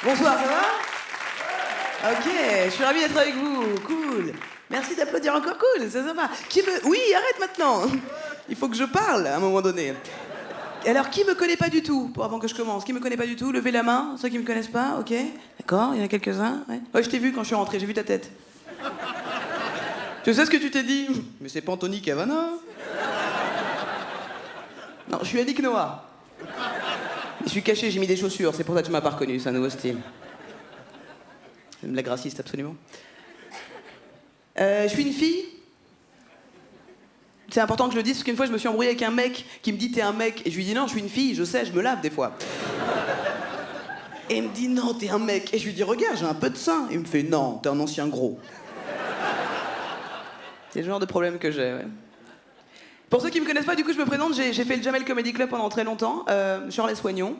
Bonsoir, ça va? Ok, je suis ravie d'être avec vous. Cool. Merci d'applaudir encore, cool, c'est sympa. Oui, arrête maintenant. Il faut que je parle à un moment donné. Alors, qui me connaît pas du tout, avant que je commence? Qui me connaît pas du tout? Levez la main, ceux qui me connaissent pas, ok? D'accord, il y en a quelques-uns. Ouais, je t'ai vu quand je suis rentré, j'ai vu ta tête. Tu sais ce que tu t'es dit? Mais c'est pas Anthony Cavana. Non, je suis Yannick Noah. Je suis caché, j'ai mis des chaussures, c'est pour ça que tu m'as pas reconnu, c'est un nouveau style. C'est une blague raciste, absolument. Je suis une fille. C'est important que je le dise, parce qu'une fois, je me suis embrouillé avec un mec qui me dit « t'es un mec ». Et je lui dis « non, je suis une fille, je sais, je me lave des fois ». Et il me dit « non, t'es un mec ». Et je lui dis « regarde, j'ai un peu de sein ». Et il me fait « non, t'es un ancien gros ». C'est le genre de problème que j'ai, ouais. Pour ceux qui me connaissent pas, du coup, je me présente, j'ai fait le Jamel Comedy Club pendant très longtemps, Charles Soignon.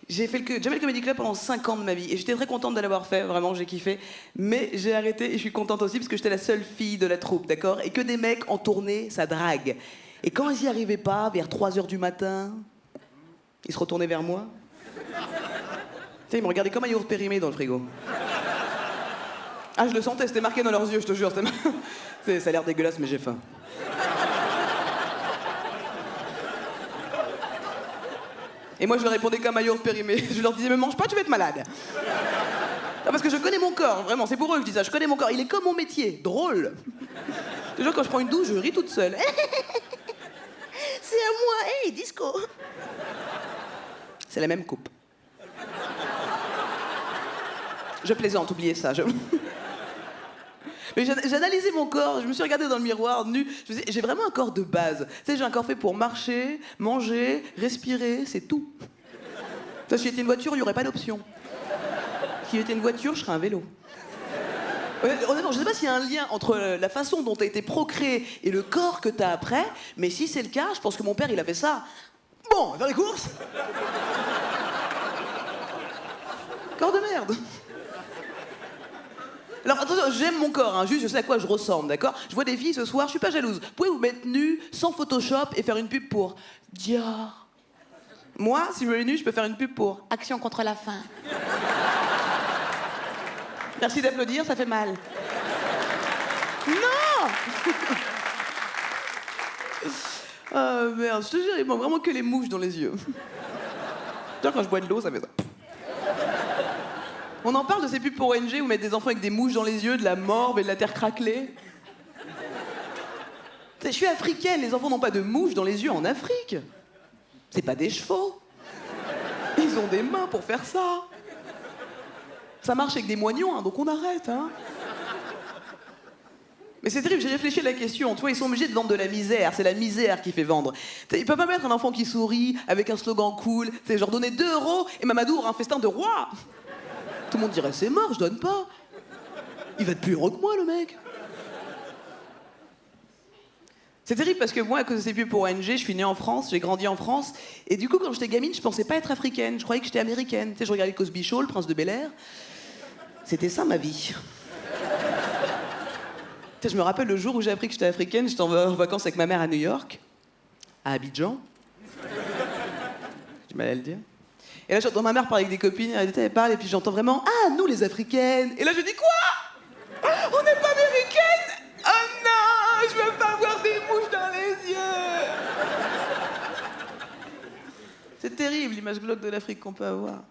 J'ai fait le Jamel Comedy Club pendant 5 ans de ma vie, et j'étais très contente de l'avoir fait, vraiment, j'ai kiffé. Mais j'ai arrêté, et je suis contente aussi, parce que j'étais la seule fille de la troupe, d'accord? Et que des mecs en tournée, ça drague. Et quand ils y arrivaient pas, vers 3h du matin, ils se retournaient vers moi. Tu sais, ils me regardaient comme un yaourt périmé dans le frigo. Ah, je le sentais, c'était marqué dans leurs yeux, je te jure. Ça a l'air dégueulasse, mais j'ai faim. Et moi, je leur répondais comme un yaourt périmé. Je leur disais, me mange pas, tu vas être malade. Non, parce que je connais mon corps, vraiment, c'est pour eux que je dis ça. Je connais mon corps, il est comme mon métier, drôle. Déjà, quand je prends une douche, je ris toute seule. C'est à moi, hey, disco. C'est la même coupe. Je plaisante, oubliez ça. Mais j'analysais mon corps, je me suis regardée dans le miroir, nue. Je me disais, j'ai vraiment un corps de base. Tu sais, j'ai un corps fait pour marcher, manger, respirer, c'est tout. Si j'étais une voiture, il n'y aurait pas d'option. Si j'étais une voiture, je serais un vélo. Honnêtement, je ne sais pas s'il y a un lien entre la façon dont tu as été procréé et le corps que tu as après, mais si c'est le cas, je pense que mon père, il a fait ça. Bon, on va faire les courses. Corps de merde. Alors attention, j'aime mon corps, hein, juste je sais à quoi je ressemble, d'accord? Je vois des filles ce soir, je suis pas jalouse. Vous pouvez vous mettre nue, sans Photoshop, et faire une pub pour Dior. Moi, si je veux aller nue, je peux faire une pub pour Action contre la faim. Merci d'applaudir, ça fait mal. Non. Ah merde, je te jure, il manque vraiment que les mouches dans les yeux. Genre quand je bois de l'eau, ça fait ça. On en parle de ces pubs pour ONG où mettre des enfants avec des mouches dans les yeux, de la morve et de la terre craquelée. Je suis africaine, les enfants n'ont pas de mouches dans les yeux en Afrique. C'est pas des chevaux. Ils ont des mains pour faire ça. Ça marche avec des moignons, hein, donc on arrête, hein. Mais c'est terrible, j'ai réfléchi à la question. Tu vois, ils sont obligés de vendre de la misère. C'est la misère qui fait vendre. Ils peuvent pas mettre un enfant qui sourit avec un slogan cool. C'est genre donner 2 € et Mamadou aura un festin de roi. Tout le monde dirait c'est mort, je donne pas. Il va être plus heureux que moi, le mec. C'est terrible parce que moi, à cause de ces pubs pour ONG, je suis née en France, j'ai grandi en France. Et du coup, quand j'étais gamine, je pensais pas être africaine. Je croyais que j'étais américaine. Tu sais, je regardais Cosby Show, le prince de Bel-Air. C'était ça, ma vie. Tu sais, je me rappelle le jour où j'ai appris que j'étais africaine, j'étais en vacances avec ma mère à New York, à Abidjan. J'ai du mal à le dire. Et là, j'entends ma mère parler avec des copines, elle parle, et puis j'entends vraiment « Ah, nous, les Africaines !» Et là, je dis « Quoi? On n'est pas américaines? Oh non, je veux pas avoir des mouches dans les yeux !» C'est terrible, l'image glauque de l'Afrique qu'on peut avoir.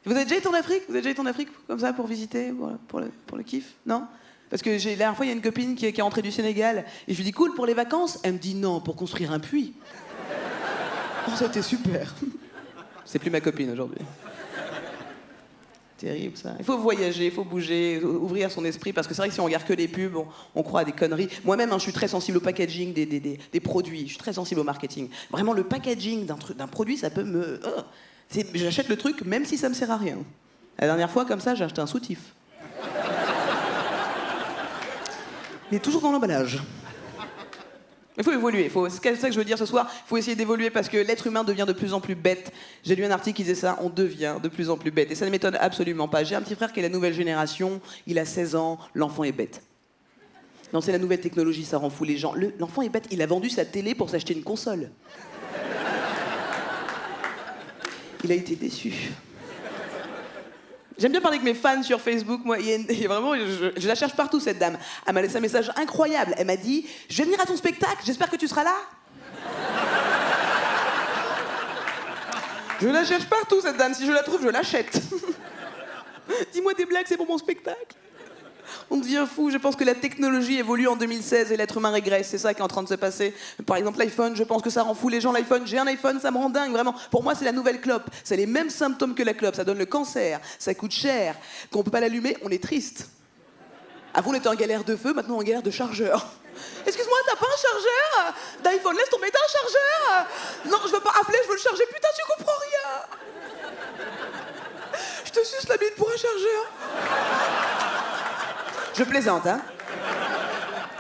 Vous avez déjà été en Afrique? Vous avez déjà été en Afrique, comme ça, pour visiter, pour le kiff? Non? Parce que la dernière fois, il y a une copine qui est rentrée du Sénégal, et je lui dis « Cool, pour les vacances ?» Elle me dit « Non, pour construire un puits. » Oh, c'était super. C'est plus ma copine aujourd'hui. Terrible ça. Il faut voyager, il faut bouger, ouvrir son esprit, parce que c'est vrai que si on regarde que les pubs, on croit à des conneries. Moi-même, hein, je suis très sensible au packaging des produits. Je suis très sensible au marketing. Vraiment, le packaging d'un produit, ça peut me... J'achète le truc même si ça me sert à rien. La dernière fois, comme ça, j'ai acheté un soutif. Il est toujours dans l'emballage. Il faut évoluer, c'est ça que je veux dire ce soir, il faut essayer d'évoluer parce que l'être humain devient de plus en plus bête. J'ai lu un article qui disait ça, on devient de plus en plus bête. Et ça ne m'étonne absolument pas. J'ai un petit frère qui est la nouvelle génération, il a 16 ans, l'enfant est bête. Non, c'est la nouvelle technologie, ça rend fou les gens. L'enfant est bête, il a vendu sa télé pour s'acheter une console. Il a été déçu. J'aime bien parler avec mes fans sur Facebook, moi. Vraiment, je la cherche partout, cette dame. Elle m'a laissé un message incroyable. Elle m'a dit « Je vais venir à ton spectacle, j'espère que tu seras là. » Je la cherche partout, cette dame. Si je la trouve, je l'achète. Dis-moi des blagues, c'est pour mon spectacle. On devient fou. Je pense que la technologie évolue en 2016 et l'être humain régresse. C'est ça qui est en train de se passer. Par exemple, l'iPhone, je pense que ça rend fou les gens. L'iPhone, j'ai un iPhone, ça me rend dingue, vraiment. Pour moi, c'est la nouvelle clope. Ça a les mêmes symptômes que la clope. Ça donne le cancer, ça coûte cher. Quand on peut pas l'allumer, on est triste. Avant, on était en galère de feu, maintenant, on est en galère de chargeur. Excuse-moi, t'as pas un chargeur d'iPhone? Laisse tomber, t'as un chargeur? Non, je veux pas appeler, je veux le charger. Putain, tu comprends rien. Je te suce la bite pour un chargeur. Je plaisante, hein.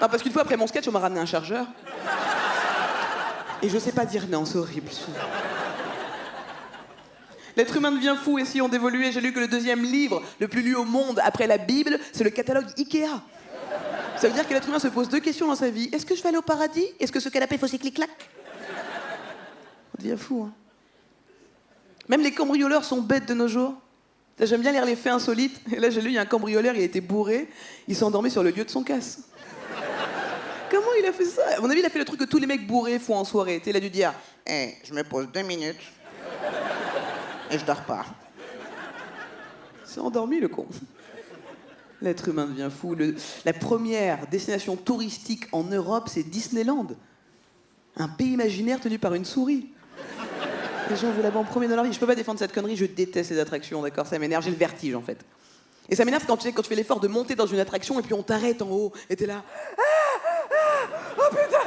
Non, parce qu'une fois, après mon sketch, on m'a ramené un chargeur. Et je sais pas dire non, c'est horrible. L'être humain devient fou, essayons d'évoluer. J'ai lu que le 2e livre le plus lu au monde après la Bible, c'est le catalogue Ikea. Ça veut dire que l'être humain se pose 2 questions dans sa vie. Est-ce que je vais aller au paradis? Est-ce que ce canapé faut ses clic-clac? On devient fou, hein. Même les cambrioleurs sont bêtes de nos jours. J'aime bien lire les faits insolites. Et là, j'ai lu, il y a un cambrioleur, il a été bourré. Il s'est endormi sur le lieu de son casse. Comment il a fait ça? À mon avis, il a fait le truc que tous les mecs bourrés font en soirée. Il a dû dire « Hey, je me pose 2 minutes et je dors pas. » Il s'est endormi, le con. L'être humain devient fou. La première destination touristique en Europe, c'est Disneyland. Un pays imaginaire tenu par une souris. Les gens veulent là-bas en premier dans leur vie. Je peux pas défendre cette connerie, je déteste ces attractions, d'accord? Ça m'énerve, j'ai le vertige, en fait. Et ça m'énerve quand tu fais l'effort de monter dans une attraction et puis on t'arrête en haut et t'es là... Oh putain!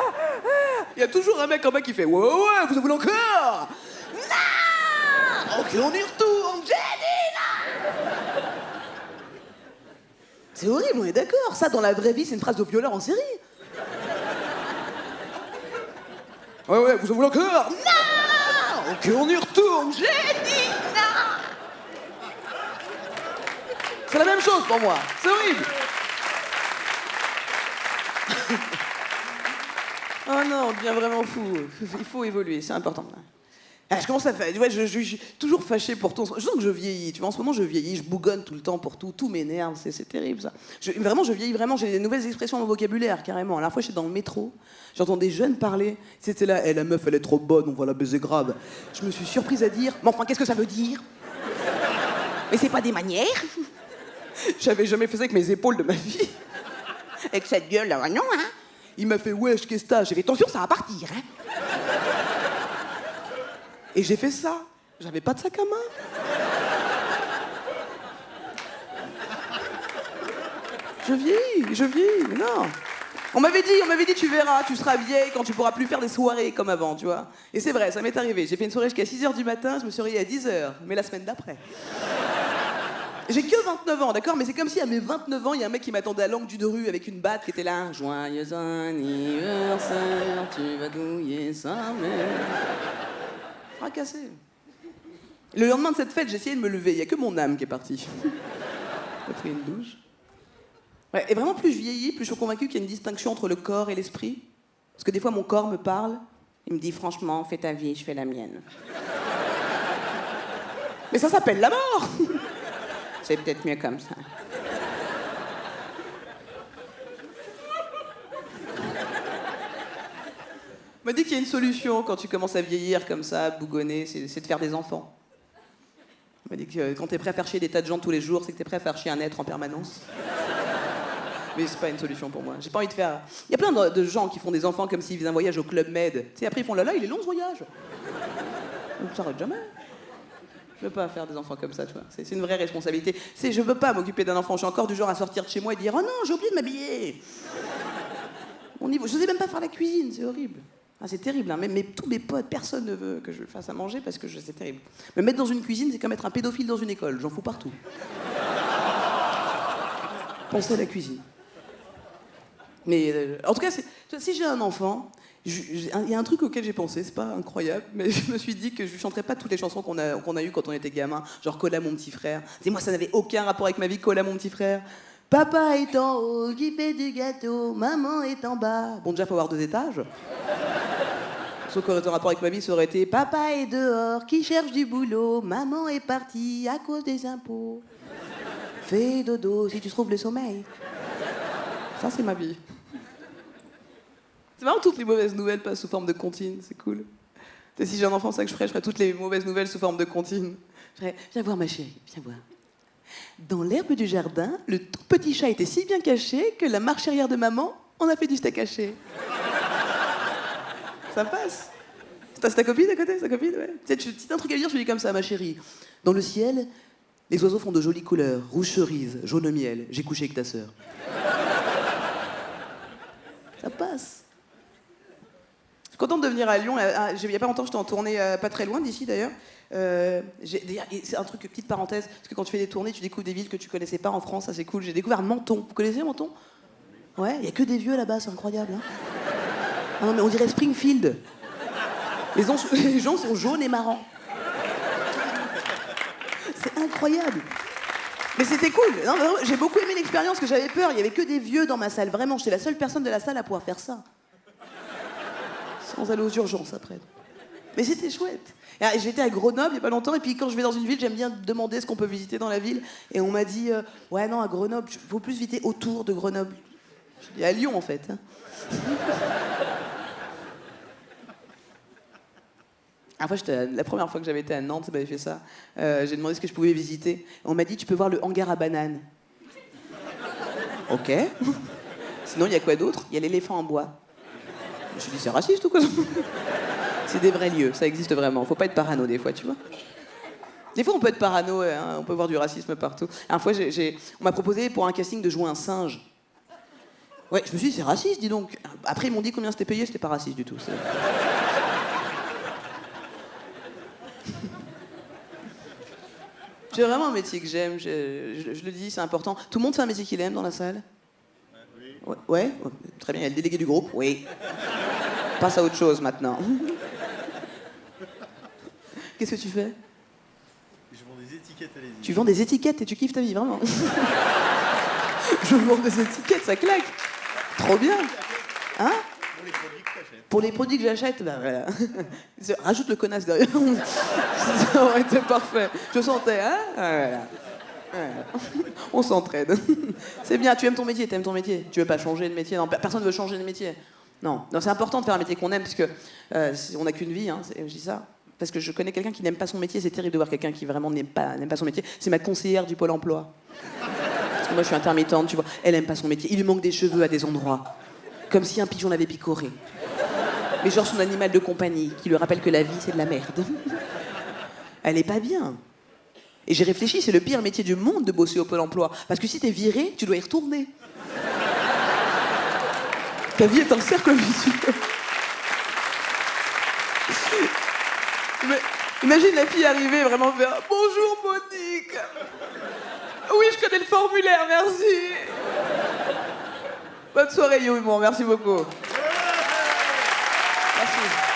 Il y a toujours un mec en bas qui fait « Ouais, ouais, vous en voulez encore? Non! Ok, on y retourne, Jenny, là !» C'est horrible, on est d'accord. Ça, dans la vraie vie, c'est une phrase de violeur en série. Ouais, ouais, vous en voulez encore? Non! Ok, on y retourne, j'ai dit non! C'est la même chose pour moi, c'est horrible. Oh non, on devient vraiment fou. Il faut évoluer, c'est important. Ah, je commence à faire... Ouais, je suis toujours fâché pour tout. Je sens que je vieillis, tu vois. En ce moment, je vieillis, je bougonne tout le temps pour tout. Tout m'énerve, c'est terrible, ça. Vraiment, je vieillis, vraiment. J'ai des nouvelles expressions dans mon vocabulaire, carrément. La dernière fois, j'étais dans le métro. J'entends des jeunes parler. C'était là, la meuf, elle est trop bonne, on va la baiser grave. Je me suis surprise à dire, mais enfin, qu'est-ce que ça veut dire? Mais c'est pas des manières. J'avais jamais fait ça avec mes épaules de ma vie. Avec cette gueule, là, non, hein. Il m'a fait, wesh, qu'est-ce que t'as? J'ai fait, attention, ça va partir, hein. Et j'ai fait ça. J'avais pas de sac à main. Je vieillis, non. On m'avait dit, tu verras, tu seras vieille quand tu pourras plus faire des soirées comme avant, tu vois. Et c'est vrai, ça m'est arrivé. J'ai fait une soirée jusqu'à 6h du matin, je me suis réveillée à 10h, mais la semaine d'après. J'ai que 29 ans, d'accord? Mais c'est comme si à mes 29 ans, il y a un mec qui m'attendait à l'angle d'une rue avec une batte qui était là. Joyeux anniversaire, tu vas douiller sa mère. Fracassé. Le lendemain de cette fête, j'ai essayé de me lever. Il n'y a que mon âme qui est partie. J'ai pris une douche. Ouais, et vraiment, plus je vieillis, plus je suis convaincue qu'il y a une distinction entre le corps et l'esprit. Parce que des fois, mon corps me parle. Il me dit, franchement, fais ta vie, je fais la mienne. Mais ça s'appelle la mort. C'est peut-être mieux comme ça. On m'a dit qu'il y a une solution quand tu commences à vieillir comme ça, à bougonner, c'est de faire des enfants. On m'a dit que quand t'es prêt à faire chier des tas de gens tous les jours, c'est que t'es prêt à faire chier un être en permanence. Mais c'est pas une solution pour moi. J'ai pas envie de faire... Il y a plein de gens qui font des enfants comme s'ils faisaient un voyage au Club Med. Tu sais, après ils font là, il est long ce voyage. On s'arrête jamais. Je veux pas faire des enfants comme ça, tu vois. C'est une vraie responsabilité. Je veux pas m'occuper d'un enfant. Je suis encore du genre à sortir de chez moi et dire « Oh non, j'ai oublié de m'habiller !» Je sais même pas faire la cuisine, c'est horrible. Ah, c'est terrible, hein. Même tous mes potes, personne ne veut que je le fasse à manger parce que c'est terrible. Me mettre dans une cuisine, c'est comme être un pédophile dans une école. J'en fous partout. Pensez à la cuisine. Mais en tout cas, si j'ai un enfant, il y a un truc auquel j'ai pensé, c'est pas incroyable, mais je me suis dit que je ne chanterais pas toutes les chansons qu'on a eues quand on était gamin, genre Cola mon petit frère. Et moi, ça n'avait aucun rapport avec ma vie, Cola mon petit frère. Papa est en haut, qui fait du gâteau, maman est en bas. Bon, déjà, faut avoir 2 étages. Sauf qu'aurait été un rapport avec ma vie, ça aurait été papa est dehors, qui cherche du boulot, maman est partie à cause des impôts. Fais dodo si tu trouves le sommeil. Ça, c'est ma vie. C'est marrant, toutes les mauvaises nouvelles passent sous forme de comptines, c'est cool. Et si j'ai un enfant, c'est ça que je ferais toutes les mauvaises nouvelles sous forme de comptines. Je ferais, viens voir ma chérie, viens voir. Dans l'herbe du jardin, le tout petit chat était si bien caché que la marche arrière de maman en a fait du steak haché. Ça passe. C'est ta copine à côté, ta copine, ouais. Si t'as un truc à lui dire, je lui dis comme ça, ma chérie. Dans le ciel, les oiseaux font de jolies couleurs, rouge cerise, jaune miel. J'ai couché avec ta sœur. Ça passe. Je suis contente de venir à Lyon. Il y a pas longtemps, j'étais en tournée, pas très loin d'ici d'ailleurs. C'est un truc, petite parenthèse, parce que quand tu fais des tournées, tu découvres des villes que tu connaissais pas en France, ça c'est cool. J'ai découvert Menton. Vous connaissez Menton? Ouais, il y a que des vieux là-bas, c'est incroyable. Hein. Ah non, mais on dirait Springfield. Les gens sont jaunes et marrants. C'est incroyable. Mais c'était cool. Non, j'ai beaucoup aimé l'expérience, parce que j'avais peur. Il y avait que des vieux dans ma salle. Vraiment, j'étais la seule personne de la salle à pouvoir faire ça. Sans aller aux urgences après. Mais c'était chouette. J'étais à Grenoble il n'y a pas longtemps, et puis quand je vais dans une ville, j'aime bien demander ce qu'on peut visiter dans la ville. Et on m'a dit, ouais non, à Grenoble, il faut plus visiter autour de Grenoble. Je dis à Lyon en fait. Hein. La première fois que j'avais été à Nantes, ça m'avait fait ça. J'ai demandé ce que je pouvais visiter. On m'a dit, tu peux voir le hangar à bananes. Ok. Sinon, il y a quoi d'autre? Il y a l'éléphant en bois. Je me suis dit, c'est raciste ou quoi? C'est des vrais lieux, ça existe vraiment. Faut pas être parano des fois, tu vois. Des fois, on peut être parano, hein, on peut voir du racisme partout. Une fois, on m'a proposé pour un casting de jouer un singe. Ouais, je me suis dit, c'est raciste, dis donc. Après, ils m'ont dit combien c'était payé, c'était pas raciste du tout. C'est vraiment un métier que j'aime, je le dis, c'est important. Tout le monde fait un métier qu'il aime dans la salle? Oui. Ouais, très bien, il y a le délégué du groupe, oui. Passe à autre chose maintenant. Qu'est-ce que tu fais? Je vends des étiquettes à l'église. Tu vends des étiquettes et tu kiffes ta vie, vraiment. Je vends des étiquettes, ça claque. Trop bien. Hein? Pour les produits que t'achètes. Pour les produits que j'achète, ben voilà. Rajoute le connasse derrière. Ça aurait été parfait. Je sentais, hein? Voilà. On s'entraide. C'est bien, tu aimes ton métier, t'aimes ton métier. Tu veux pas changer de métier? Non, personne ne veut changer de métier. Non, c'est important de faire un métier qu'on aime, parce que on n'a qu'une vie, hein, je dis ça. Parce que je connais quelqu'un qui n'aime pas son métier, c'est terrible de voir quelqu'un qui vraiment n'aime pas son métier. C'est ma conseillère du Pôle emploi. Parce que moi je suis intermittente, tu vois. Elle aime pas son métier, il lui manque des cheveux à des endroits. Comme si un pigeon l'avait picoré. Mais genre son animal de compagnie, qui lui rappelle que la vie c'est de la merde. Elle est pas bien. Et j'ai réfléchi, c'est le pire métier du monde de bosser au Pôle emploi. Parce que si t'es viré, tu dois y retourner. Ta vie est un cercle vicieux. Mais imagine la fille arriver vraiment faire « Bonjour Monique !»« Oui, je connais le formulaire, merci !» Bonne soirée, Yo, bon, merci beaucoup. Merci.